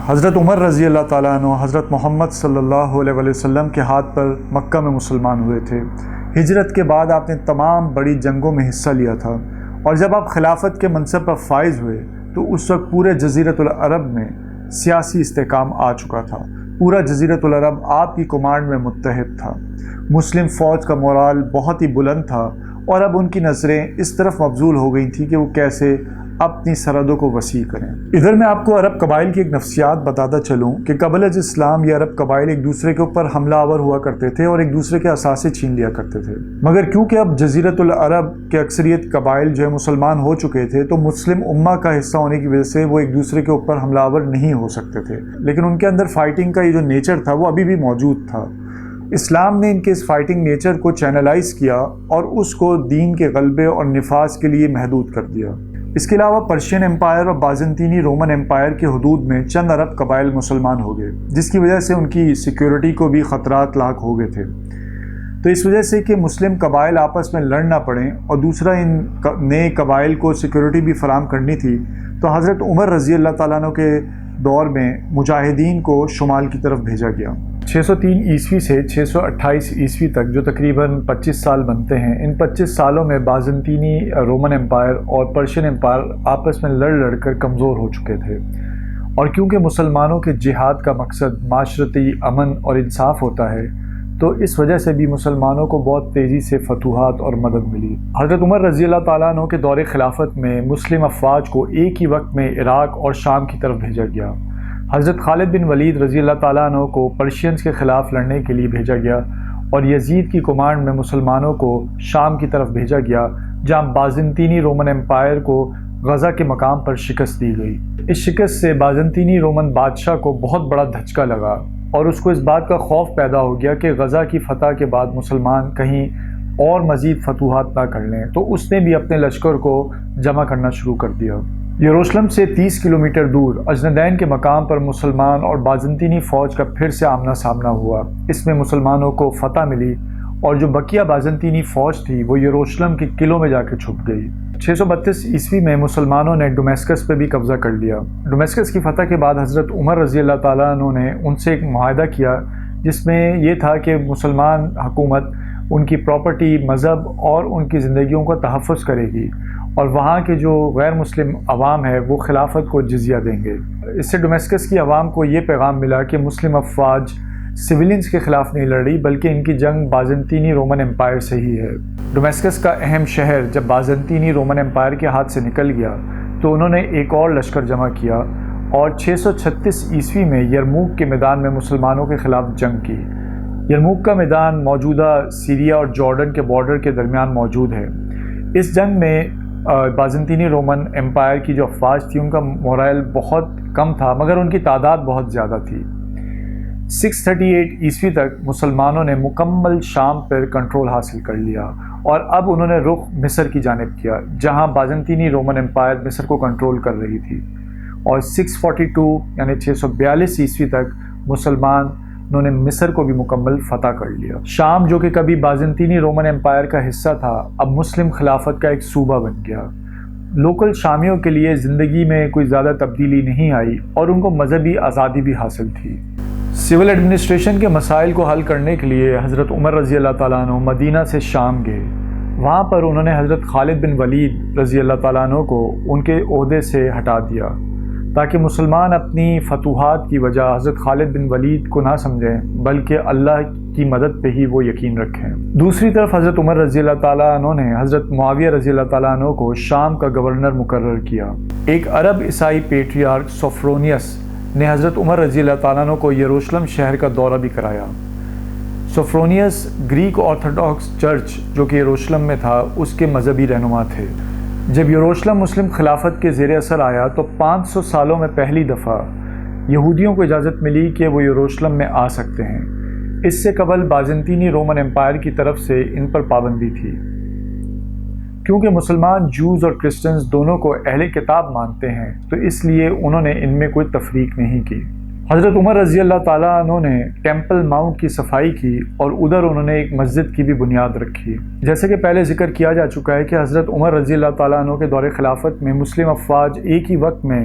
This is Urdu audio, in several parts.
حضرت عمر رضی اللہ تعالیٰ عنہ حضرت محمد صلی اللہ علیہ وسلم کے ہاتھ پر مکہ میں مسلمان ہوئے تھے۔ ہجرت کے بعد آپ نے تمام بڑی جنگوں میں حصہ لیا تھا، اور جب آپ خلافت کے منصب پر فائز ہوئے تو اس وقت پورے جزیرۃ العرب میں سیاسی استحکام آ چکا تھا۔ پورا جزیرۃ العرب آپ کی کمانڈ میں متحد تھا۔ مسلم فوج کا مورال بہت ہی بلند تھا، اور اب ان کی نظریں اس طرف مبذول ہو گئی تھیں کہ وہ کیسے اپنی سرحدوں کو وسیع کریں۔ ادھر میں آپ کو عرب قبائل کی ایک نفسیات بتاتا چلوں کہ قبل از اسلام یہ عرب قبائل ایک دوسرے کے اوپر حملہ آور ہوا کرتے تھے اور ایک دوسرے کے اثاثے چھین لیا کرتے تھے، مگر کیونکہ اب جزیرۃ العرب کے اکثریت قبائل جو ہے مسلمان ہو چکے تھے تو مسلم امہ کا حصہ ہونے کی وجہ سے وہ ایک دوسرے کے اوپر حملہ آور نہیں ہو سکتے تھے، لیکن ان کے اندر فائٹنگ کا یہ جو نیچر تھا وہ ابھی بھی موجود تھا۔ اسلام نے ان کے اس فائٹنگ نیچر کو چینلائز کیا اور اس کو دین کے غلبے اور نفاذ کے لیے محدود کر دیا۔ اس کے علاوہ پرشین امپائر اور بازنطینی رومن امپائر کے حدود میں چند عرب قبائل مسلمان ہو گئے، جس کی وجہ سے ان کی سیکیورٹی کو بھی خطرات لاحق ہو گئے تھے۔ تو اس وجہ سے کہ مسلم قبائل آپس میں لڑ نہ پڑیں اور دوسرا ان نئے قبائل کو سیکیورٹی بھی فراہم کرنی تھی، تو حضرت عمر رضی اللہ تعالیٰ عنہ کے دور میں مجاہدین کو شمال کی طرف بھیجا گیا۔ 603 عیسوی سے 628 عیسوی تک جو تقریباً 25 سال بنتے ہیں، ان 25 سالوں میں بازنطینی رومن امپائر اور پرشین امپائر آپس میں لڑ کر کمزور ہو چکے تھے، اور کیونکہ مسلمانوں کے جہاد کا مقصد معاشرتی امن اور انصاف ہوتا ہے تو اس وجہ سے بھی مسلمانوں کو بہت تیزی سے فتوحات اور مدد ملی۔ حضرت عمر رضی اللہ تعالیٰ عنہ کے دور خلافت میں مسلم افواج کو ایک ہی وقت میں عراق اور شام کی طرف بھیجا گیا۔ حضرت خالد بن ولید رضی اللہ تعالیٰ عنہ کو پرشینز کے خلاف لڑنے کے لیے بھیجا گیا، اور یزید کی کمانڈ میں مسلمانوں کو شام کی طرف بھیجا گیا، جہاں بازنطینی رومن امپائر کو غزہ کے مقام پر شکست دی گئی۔ اس شکست سے بازنطینی رومن بادشاہ کو بہت بڑا دھچکا لگا، اور اس کو اس بات کا خوف پیدا ہو گیا کہ غزہ کی فتح کے بعد مسلمان کہیں اور مزید فتوحات نہ کر لیں، تو اس نے بھی اپنے لشکر کو جمع کرنا شروع کر دیا۔ یروشلم سے 30 کلومیٹر دور اجندین کے مقام پر مسلمان اور بازنطینی فوج کا پھر سے آمنا سامنا ہوا۔ اس میں مسلمانوں کو فتح ملی، اور جو بقیہ بازنطینی فوج تھی وہ یروشلم کے قلعوں میں جا کے چھپ گئی۔ 632 عیسوی میں مسلمانوں نے ڈومیسکس پہ بھی قبضہ کر لیا۔ ڈومیسکس کی فتح کے بعد حضرت عمر رضی اللہ تعالیٰ عنہ نے ان سے ایک معاہدہ کیا، جس میں یہ تھا کہ مسلمان حکومت ان کی پراپرٹی، مذہب اور ان کی زندگیوں کا تحفظ کرے گی، اور وہاں کے جو غیر مسلم عوام ہے وہ خلافت کو جزیہ دیں گے۔ اس سے ڈومیسکس کی عوام کو یہ پیغام ملا کہ مسلم افواج سویلینز کے خلاف نہیں لڑ رہی، بلکہ ان کی جنگ بازنطینی رومن امپائر سے ہی ہے۔ ڈومیسکس کا اہم شہر جب بازنطینی رومن امپائر کے ہاتھ سے نکل گیا تو انہوں نے ایک اور لشکر جمع کیا، اور 636 عیسوی میں یرموک کے میدان میں مسلمانوں کے خلاف جنگ کی۔ یرموک کا میدان موجودہ سیریا اور جارڈن کے بارڈر کے درمیان موجود ہے۔ اس جنگ میں بازنطینی رومن امپائر کی جو افواج تھی ان کا مورائل بہت کم تھا، مگر ان کی تعداد بہت زیادہ تھی۔ 638 عیسوی تک مسلمانوں نے مکمل شام پر کنٹرول حاصل کر لیا، اور اب انہوں نے رخ مصر کی جانب کیا، جہاں بازنطینی رومن امپائر مصر کو کنٹرول کر رہی تھی، اور 642 یعنی 642 عیسوی تک مسلمانوں نے مصر کو بھی مکمل فتح کر لیا۔ شام جو کہ کبھی بازنطینی رومن امپائر کا حصہ تھا، اب مسلم خلافت کا ایک صوبہ بن گیا۔ لوکل شامیوں کے لیے زندگی میں کوئی زیادہ تبدیلی نہیں آئی، اور ان کو مذہبی آزادی بھی حاصل تھی۔ سول ایڈمنسٹریشن کے مسائل کو حل کرنے کے لیے حضرت عمر رضی اللہ تعالیٰ عنہ مدینہ سے شام گئے۔ وہاں پر انہوں نے حضرت خالد بن ولید رضی اللہ تعالیٰ عنہ کو ان کے عہدے سے ہٹا دیا، تاکہ مسلمان اپنی فتوحات کی وجہ حضرت خالد بن ولید کو نہ سمجھیں، بلکہ اللہ کی مدد پہ ہی وہ یقین رکھیں۔ دوسری طرف حضرت عمر رضی اللہ تعالیٰ عنہ نے حضرت معاویہ رضی اللہ تعالیٰ عنہ کو شام کا گورنر مقرر کیا۔ ایک عرب عیسائی پیٹریارک سوفرونیس نے حضرت عمر رضی اللہ تعالیٰ عنہ کو یروشلم شہر کا دورہ بھی کرایا۔ سوفرونیس گریک آرتھوڈاکس چرچ جو کہ یروشلم میں تھا اس کے مذہبی رہنما تھے۔ جب یروشلم مسلم خلافت کے زیر اثر آیا تو 500 سالوں میں پہلی دفعہ یہودیوں کو اجازت ملی کہ وہ یروشلم میں آ سکتے ہیں۔ اس سے قبل بازنطینی رومن امپائر کی طرف سے ان پر پابندی تھی، کیونکہ مسلمان جوز اور کرسچنز دونوں کو اہل کتاب مانتے ہیں، تو اس لیے انہوں نے ان میں کوئی تفریق نہیں کی۔ حضرت عمر رضی اللہ تعالیٰ عنہ نے ٹیمپل ماؤنٹ کی صفائی کی، اور ادھر انہوں نے ایک مسجد کی بھی بنیاد رکھی۔ جیسے کہ پہلے ذکر کیا جا چکا ہے کہ حضرت عمر رضی اللہ تعالیٰ عنہ کے دور خلافت میں مسلم افواج ایک ہی وقت میں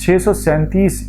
637